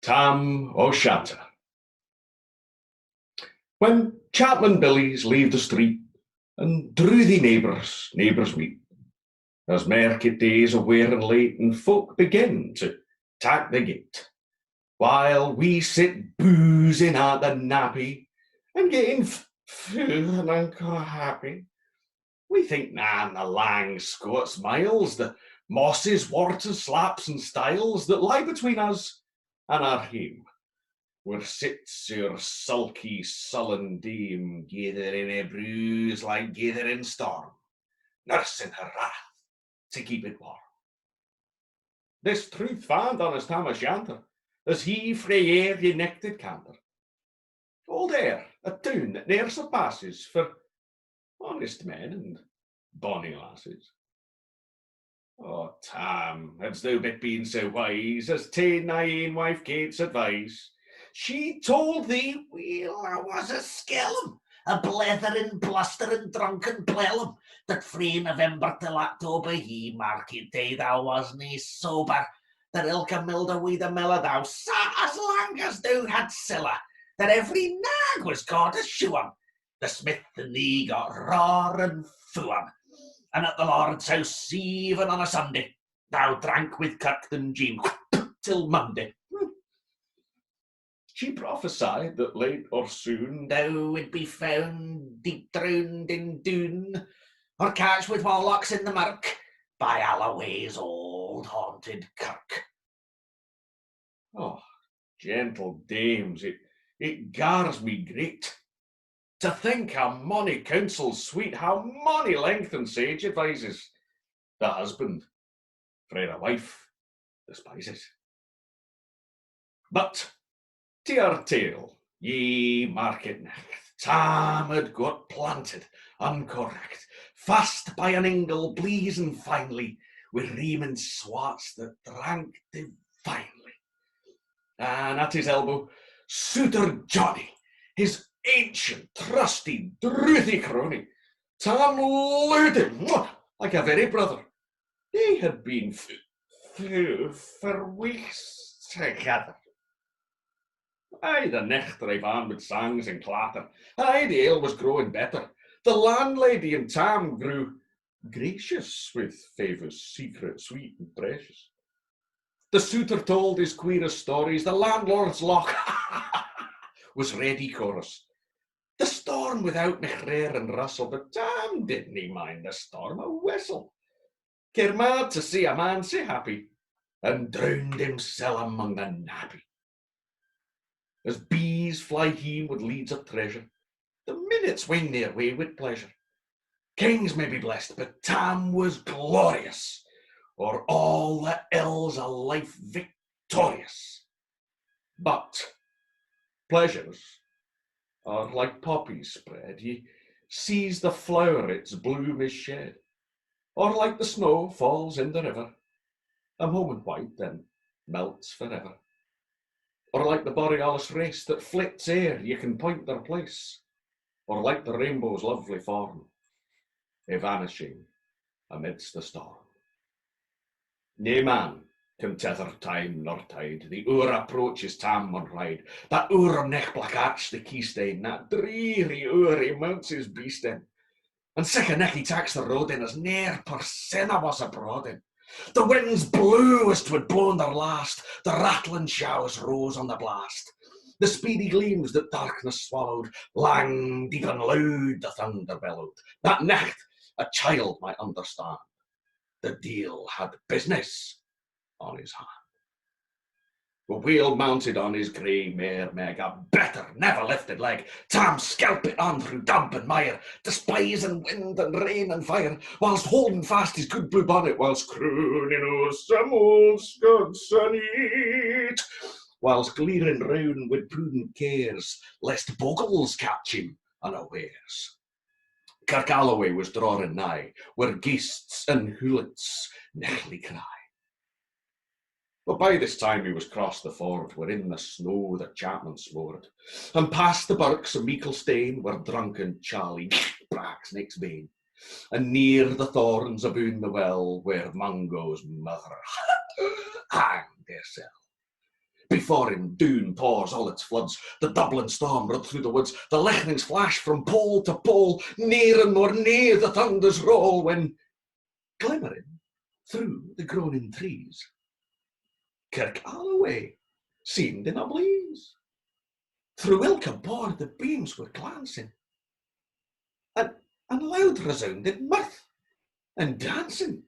Tam o Shanter. When Chapman Billies leave the street and drouthy neighbours meet, as market days are wearing late and folk begin to tack the gate, while we sit boozing at the nappy and getting feeling and happy. We think nan the lang Scots miles, the mosses, warts, slaps and stiles that lie between us and our hame, where sits your sulky, sullen dame, gathering a bruise like gathering storm, nursing her wrath to keep it warm. This truth found honest Tam o' Shanter, as he frae air ye nected canter. Old Ayr, a town that ne'er surpasses for honest men and bonny lasses. Oh, Tam, hadst thou but been so wise as ta'en thy ain wife Kate's advice, she told thee, well, I was a skellum, a blethering, blustering, drunken plellum, that frae November till October ye market day thou was nae sober, that ilka milder wi the miller thou sat as long as thou had siller, that every nag was caught a shoeing, the smith and thee got raw and fooing, and at the Lord's house, even on a Sunday, thou drank with Kirkton Jean till Monday. She prophesied that late or soon thou would be found deep drowned in Doon, or catched with warlocks in the murk by Alloway's old haunted kirk. Oh, gentle dames, it gars me great to think how mony counsels sweet, how mony length and sage advises the husband frae a wife despises. But to our tale, ye market nacht, Tam had got planted, uncorrect, fast by an ingle, bleezing finely, with reaming swats that drank divinely. And at his elbow, Suitor Johnny, his ancient, trusty, drouthy crony. Tam lood him like a very brother. They had been for weeks together. Aye, the nicht drave on with songs and clatter. Aye, the ale was growing better. The landlady and Tam grew gracious with favours secret, sweet and precious. The suitor told his queerest stories. The landlord's lock was ready chorus. The storm without McRae and Russell, but Tam didn't mind the storm a whistle. Care mad to see a man so happy, and drowned himself among the nappy. As bees fly heme with leads of treasure, the minutes wing their way with pleasure. Kings may be blessed, but Tam was glorious, o'er all the ills of life victorious. But pleasures are like poppies spread, ye seize the flower its bloom is shed, or like the snow falls in the river, a moment white then melts forever. Or like the borealis race that flits ere ye can point their place, or like the rainbow's lovely form, vanishing amidst the storm. Nae man can tether time nor tide, the hour approaches Tam on ride, that hour on neck black arch the keystane, that dreary hour he mounts his beast in, and sick a neck he tacks the road in, as ne'er per sinner was abroad in. The winds blew as 'twould blown their last, the rattling showers rose on the blast. The speedy gleams that darkness swallowed, lang, deep and loud the thunder bellowed. That nicht a child might understand, the deil had business on his hand. The wheel mounted on his grey mare Meg, a better never lifted leg. Tam scalp it on through damp and mire, despising wind and rain and fire, whilst holding fast his good blue bonnet, whilst crooning o' some old Scots neat, whilst gleering round with prudent cares, lest bogles catch him unawares. Kirkalloway was drawing nigh, where geists and hoolits nearly cry. But by this time he was crossed the ford, where in the snow the chapman smored, and past the birks of Meeklestane, where drunken Charlie bracks next bane, and near the thorns aboon the well, where Mungo's mother hanged hersel. Before him, Doon pours all its floods. The Dublin storm rode through the woods. The lightnings flash from pole to pole. Near and more near the thunders roll, when, glimmering through the groaning trees, Kirk Alloway seemed in a blaze. Through ilka board the beams were glancing, and loud resounded mirth and dancing.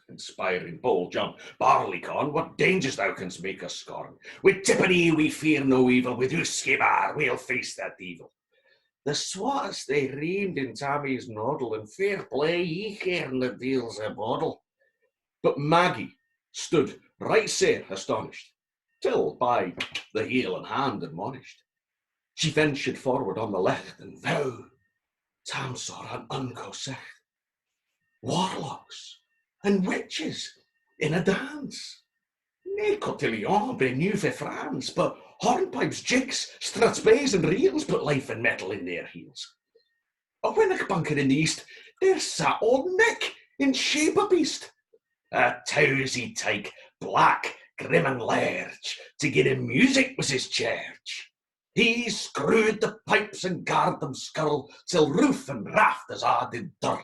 Inspiring bold John Barleycorn, what dangers thou canst make us scorn. With Tippany we fear no evil, with Usky Bar we'll face that evil. The swats they reimed in Tammy's noddle, and fair play ye cairn the deal's a boddle. But Maggie stood right sair astonished, till by the heel and hand admonished, she ventured forward on the lecht, and thou, Tam saw an unco warlocks and witches in a dance. Nae cotillion be new for France, but hornpipes, jigs, strathspeys and reels put life and metal in their heels. A winnock bunker in the east, there sat old Nick in shape a beast. A towsy tyke, black, grim and large, to get him music was his charge. He screwed the pipes and garred them skirl, till roof and rafters a did dirl.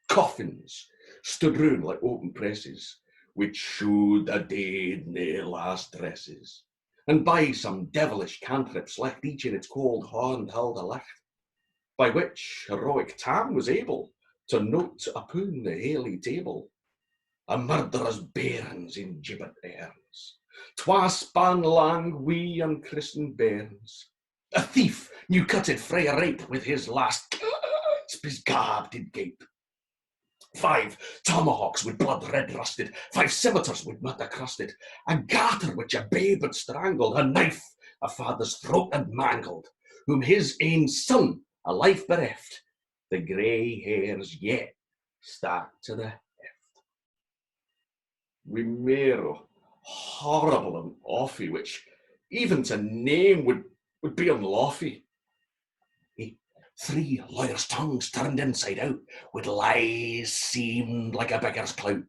Coffins stood round like open presses, which showed the dead in their last dresses, and by some devilish cantrips left each in its cold hand held a licht, by which heroic Tam was able to note upon the haly table a murderous bairns in gibbet airns, twa span lang wee unchristened bairns. A thief new cutted frae a rape with his last his gab did gape. 5 tomahawks with blood red rusted, 5 scimitars with mud crusted, a garter which a babe had strangled, a knife a father's throat had mangled, whom his ain son a life bereft, the grey hairs yet stuck to the heft. We mero horrible and awful, which even to name would be unlawful. 3 lawyers' tongues turned inside out, with lies seamed like a beggar's clout.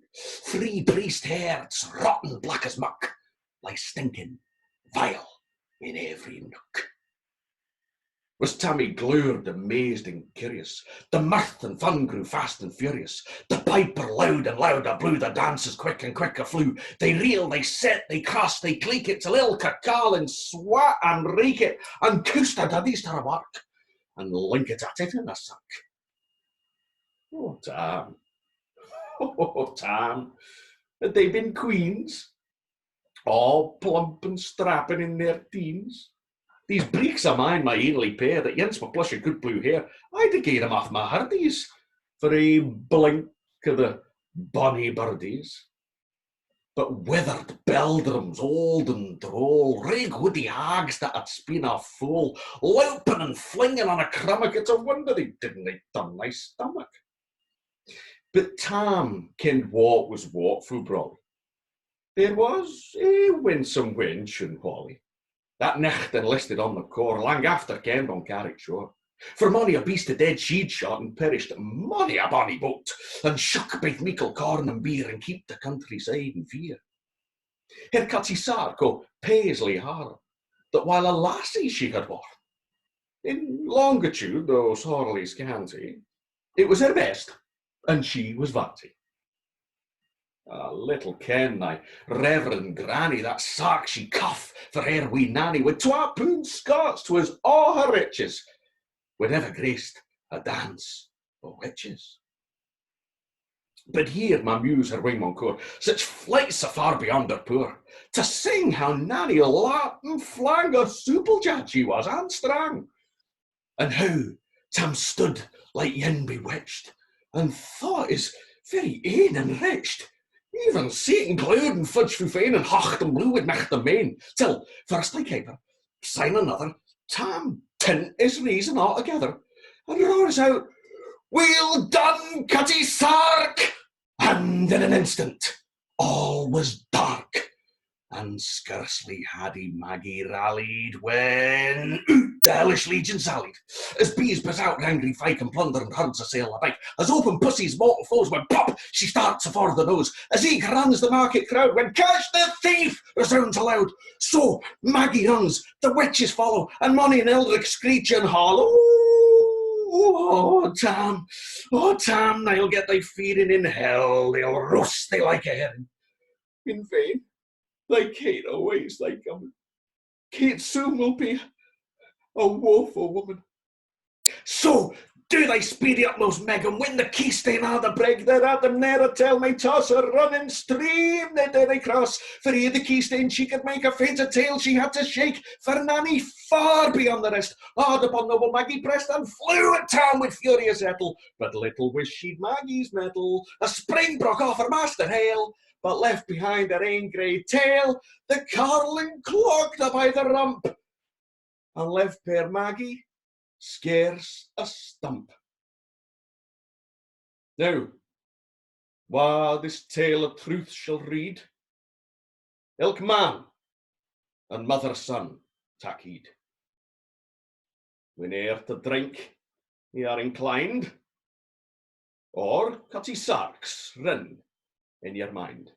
3 priest hearts, rotten black as muck, lie stinking, vile in every nook. Was Tammy glowed, amazed and curious. The mirth and fun grew fast and furious. The piper loud and louder blew, the dancers quick and quicker flew. They reel, they set, they cross, they cleek it, till ilka call and swat and reek it, and coust a daddies to her work, and link it at it in a suck. Oh, Tam. Oh, Tam. Had they been queens? All plump and strapping in their teens? These breeks of mine, my ainly pair, that yens my blush of good blue hair, I'd have gaed 'em off my hardies for a blink of the bonny birdies. But withered beldrums, old and droll, rig woody hags that had speen a fool, louping and flinging on a crummock, it's a wonder they didn't eat on my stomach. But Tam kenned what was what fu brolly. There was a winsome wench and Wally, that nicht enlisted on the corps, lang after kenned on Carrick shore. For mony a beast of dead she'd shot and perished mony a bonny boat, and shook baith meikle corn and beer, and keep the countryside in fear. Her cutsy sark o' paisley har, that while a lassie she had worn, in longitude though sorely scanty, it was her best, and she was vanty. Little ken thy reverend granny that sark she cuff for her wee nanny, with 2 pound Scots 'twas all her riches, would ever graced a dance o' witches. But here my muse her wing Moncour, such flights so far beyond her poor, to sing how Nanny lapped and flang a supple she was and strang, and how Tam stood like yen bewitched, and thought his very ain enriched, even Satan cloud and fudge fu fain, and hocht and blue with mecht and main, till first I caper, sign another, Tam tint his reason altogether, and roars out, "Well done, Cutty Sark!" And in an instant, all was dark, and scarcely had he Maggie rallied, when out the hellish legion sallied, as bees buzz out angry fyke and plunder and herds assail the bike, as open pussy's mortal foes, when pop she starts afore the nose, as eager runs the market crowd, when catch the resounds aloud. So Maggie runs, the witches follow, and Money and Eldrick screech and howl. Oh, Tam, they'll get thy feeding in hell, they'll roast thee like a herring. In vain, thy Kate awaits thy coming. Kate soon will be a woeful woman. So do thy speedy utmost, Meg, and win the keystane out the breg. Thereat them ne'er tell my toss a running stream they did they cross. For ere the keystane she could make a fainter tail she had to shake. For Nanny far beyond the rest hard upon noble Maggie pressed and flew at Tam with furious ettle. But little wished she'd Maggie's mettle. A spring broke off her master hail, but left behind her ain grey tail the carling clogged up by the rump, and left fair Maggie scarce a stump. Now, while this tale of truth shall read, ilk man and mother son tak heed. Whene'er to drink ye are inclined, or cutty sarks run in your mind,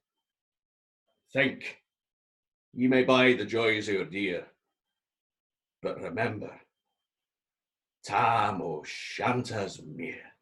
think ye may buy the joys o'er dear, but remember, Tam o' Shanter's mere.